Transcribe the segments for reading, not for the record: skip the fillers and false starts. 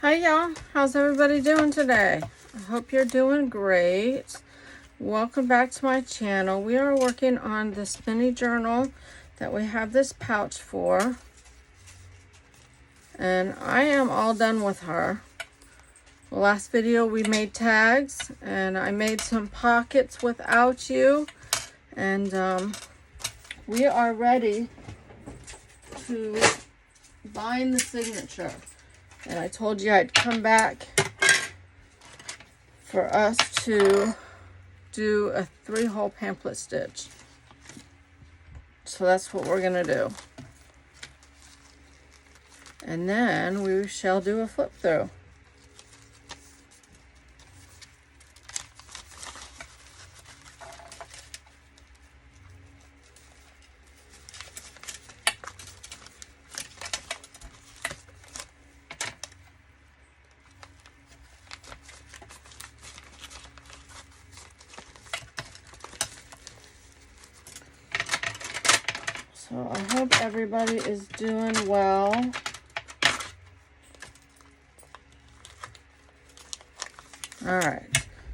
Hi y'all, how's everybody doing today? I hope you're doing great. Welcome back to my channel. We are working on this mini journal that we have this pouch for. And I am all done with her. The last video we made tags and I made some pockets without you. And we are ready to bind the signature. And I told you I'd come back for us to do a 3-hole pamphlet stitch. So that's what we're gonna do. And then we shall do a flip through. So I hope everybody is doing well. All right.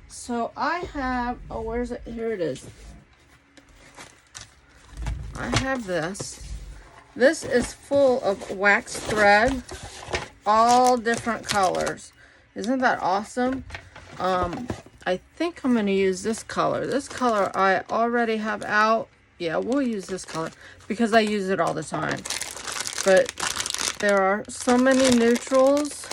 So I have, oh, where's it? Here it is. I have this. This is full of wax thread, all different colors. Isn't that awesome? I think I'm going to use this color. This color I already have out. Yeah, we'll use this color because I use it all the time. But there are so many neutrals,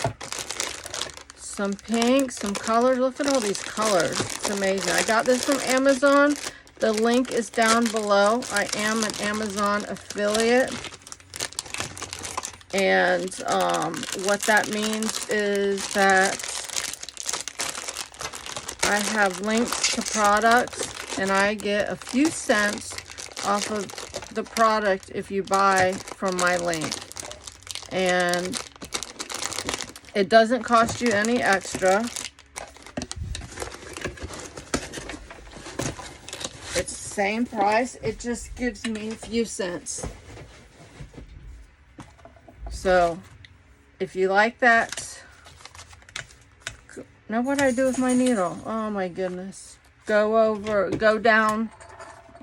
some pink, some colors. Look at all these colors. It's amazing. I got this from Amazon. The link is down below. I am an Amazon affiliate. And what that means is that I have links to products and I get a few cents off of the product if you buy from my link. And it doesn't cost you any extra. It's the same price. It just gives me a few cents. So if you like that, now what do I do with my needle? Oh my goodness. Go down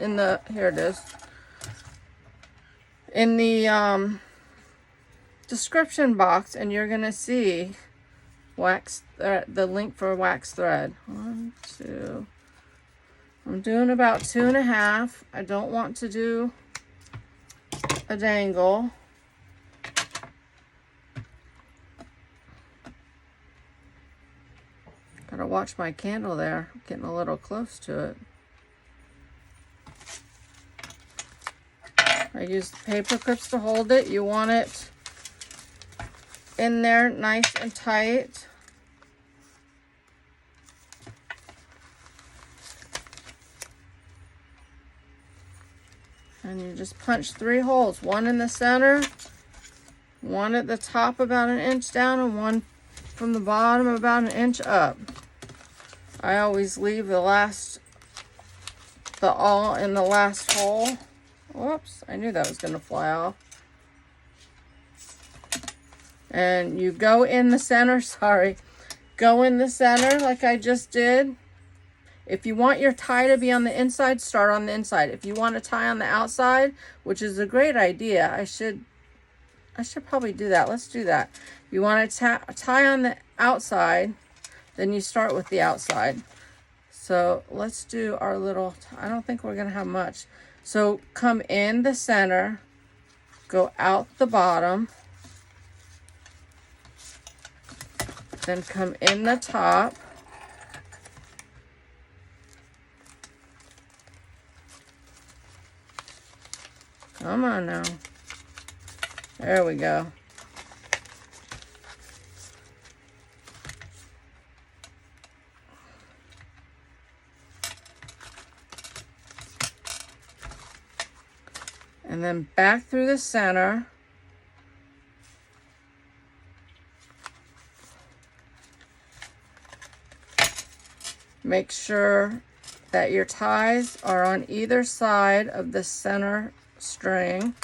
in the, here it is. In the description box, and you're gonna see the link for wax thread. 1, 2. I'm doing about 2.5. I don't want to do a dangle. Gotta watch my candle there. I'm getting a little close to it. I used paper clips to hold it. You want it in there nice and tight. And you just punch 3 holes. One in the center, one at the top about 1 inch down, and one from the bottom about 1 inch up. I always leave the awl in the last hole. Whoops, I knew that was gonna fly off. And you go in the center, go in the center like I just did. If you want your tie to be on the inside, start on the inside. If you want to tie on the outside, which is a great idea, I should probably do that. Let's do that. If you want to tie on the outside, then you start with the outside. So let's do our little, I don't think we're going to have much. So come in the center, go out the bottom, then come in the top. Come on now. There we go. And then back through the center. Make sure that your ties are on either side of the center string.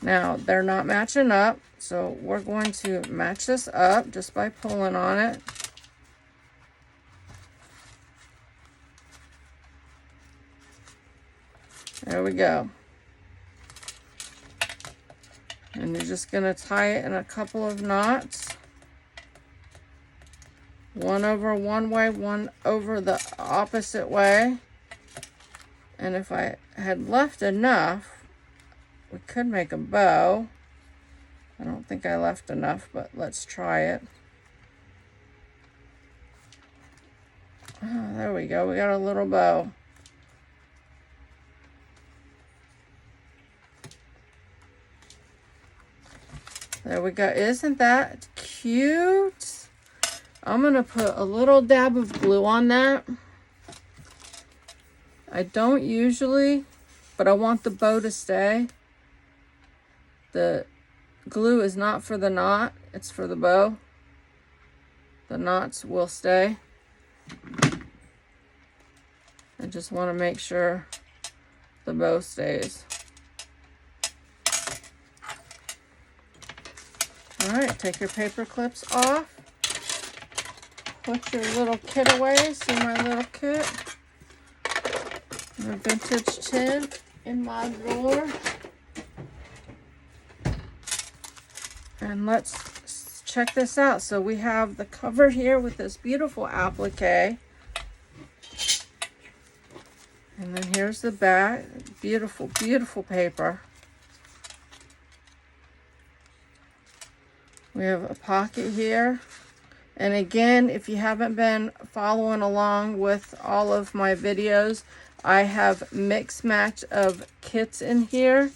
Now, they're not matching up, So we're going to match this up just by pulling on it. There we go. And you're just going to tie it in a couple of knots. One over one way, one over the opposite way. And if I had left enough, we could make a bow. I don't think I left enough, but let's try it. Oh, there we go. We got a little bow. There we go. Isn't that cute? I'm going to put a little dab of glue on that. I don't usually, but I want the bow to stay. The glue is not for the knot, it's for the bow. The knots will stay. I just want to make sure the bow stays. All right, take your paper clips off. Put your little kit away. See my little kit? My vintage tin in my drawer. And let's check this out. So we have the cover here with this beautiful applique. And then here's the back. Beautiful, beautiful paper. We have a pocket here. And again, if you haven't been following along with all of my videos, I have mix match of kits in here.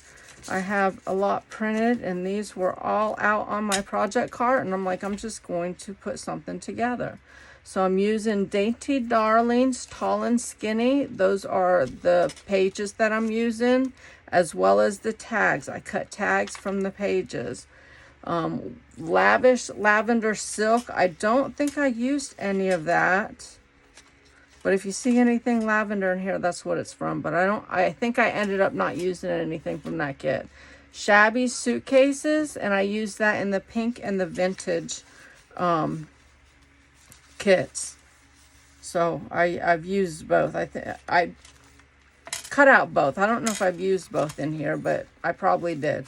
I have a lot printed, and these were all out on my project cart, and I'm like, I'm just going to put something together. So I'm using Dainty Darlings, Tall and Skinny. Those are the pages that I'm using, as well as the tags. I cut tags from the pages. Lavish Lavender Silk. I don't think I used any of that. But if you see anything lavender in here, that's what it's from. But I think I ended up not using anything from that kit. Shabby Suitcases, and I used that in the pink and the vintage kits. So I've used both. I cut out both. I don't know if I've used both in here, but I probably did.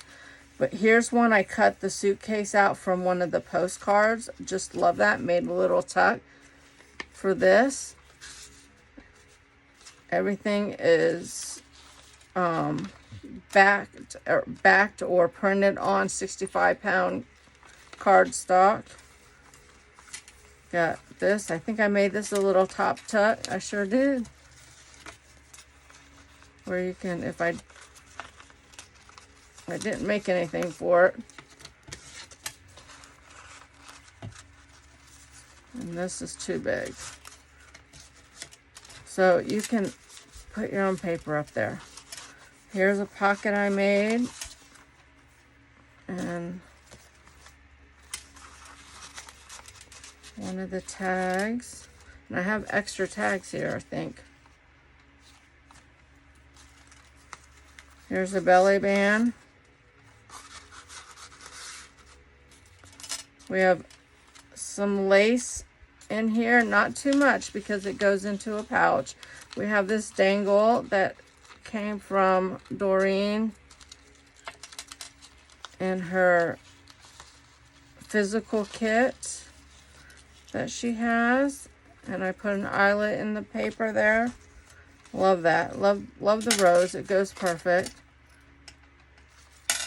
But here's one I cut the suitcase out from one of the postcards. Just love that. Made a little tuck for this. Everything is backed or printed on 65-pound cardstock. Got this. I think I made this a little top tuck. I sure did. Where you can, if I didn't make anything for it. And this is too big. So you can put your own paper up there. Here's a pocket I made. And one of the tags. And I have extra tags here, I think. Here's a belly band. We have some lace in here, not too much because it goes into a pouch. We have this dangle that came from Doreen in her physical kit that she has, and I put an eyelet in the paper there. Love that. Love the rose. It goes perfect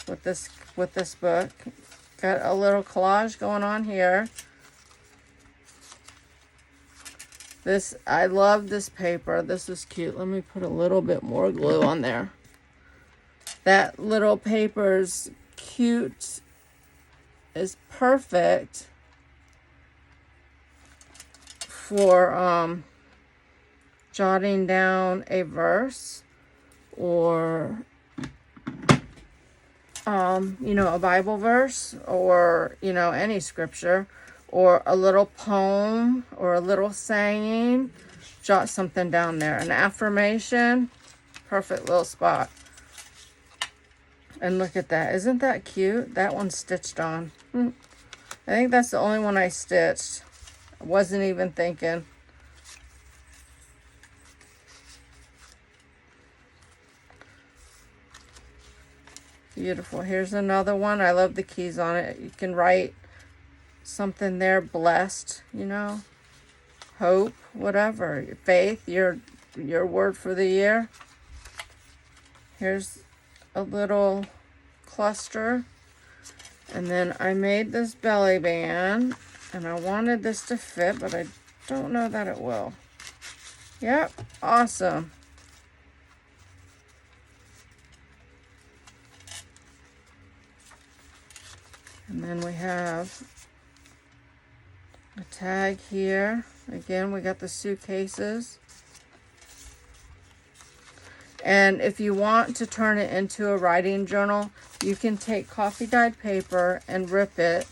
with this book. Got a little collage going on here. I love this paper. This is cute. Let me put a little bit more glue on there. That little paper's cute. Is perfect for jotting down a verse or a Bible verse, or any scripture, or a little poem, or a little saying. Jot something down there. An affirmation. Perfect little spot. And look at that. Isn't that cute? That one's stitched on. I think that's the only one I stitched. I wasn't even thinking. Beautiful. Here's another one. I love the keys on it. You can write something there. Blessed, you know. Hope, whatever. Faith, your word for the year. Here's a little cluster. And then I made this belly band. And I wanted this to fit, but I don't know that it will. Yep, awesome. And then we have a tag here. Again, we got the suitcases. And if you want to turn it into a writing journal, you can take coffee dyed paper and rip it.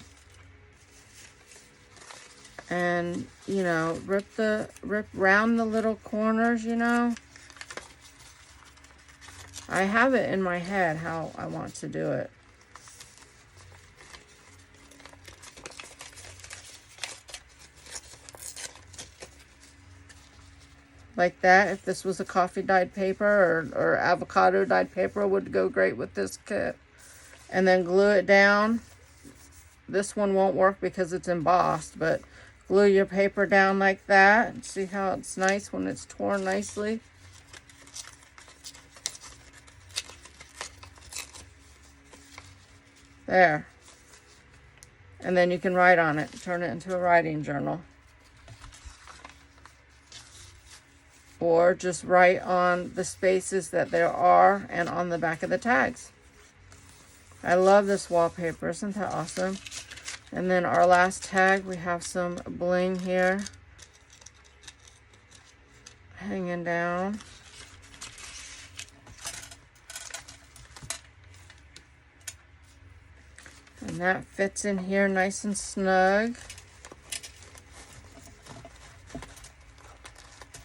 And, you know, rip round the little corners, you know. I have it in my head how I want to do it. Like that. If this was a coffee dyed paper or avocado dyed paper, would go great with this kit. And then glue it down. This one won't work because it's embossed, but glue your paper down like that. See how it's nice when it's torn nicely. There. And then you can write on it. Turn it into a writing journal. Or just write on the spaces that there are and on the back of the tags. I love this wallpaper. Isn't that awesome? And then our last tag, we have some bling here. Hanging down. And that fits in here nice and snug.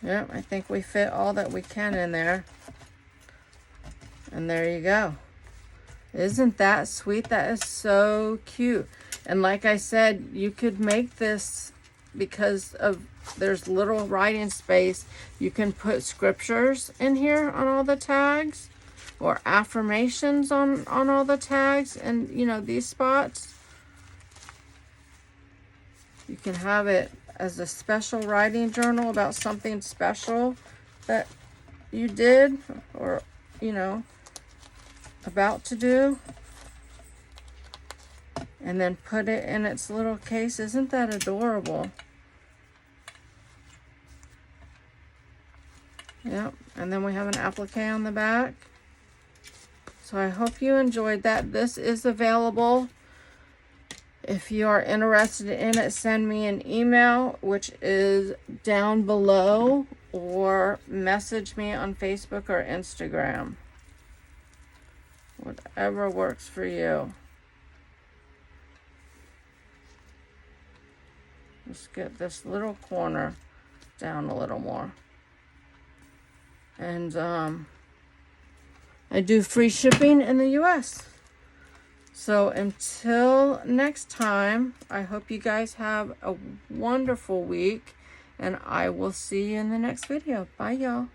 Yep, I think we fit all that we can in there. And there you go. Isn't that sweet? That is so cute. And like I said, you could make this because of there's little writing space. You can put scriptures in here on all the tags or affirmations on all the tags and, you know, these spots. You can have it as a special writing journal about something special that you did or, you know, about to do. And then put it in its little case. Isn't that adorable? Yep. And then we have an applique on the back. So I hope you enjoyed that. This is available. If you are interested in it, send me an email, which is down below, or message me on Facebook or Instagram. Whatever works for you. Let's get this little corner down a little more. And I do free shipping in the US. So until next time, I hope you guys have a wonderful week. And I will see you in the next video. Bye, y'all.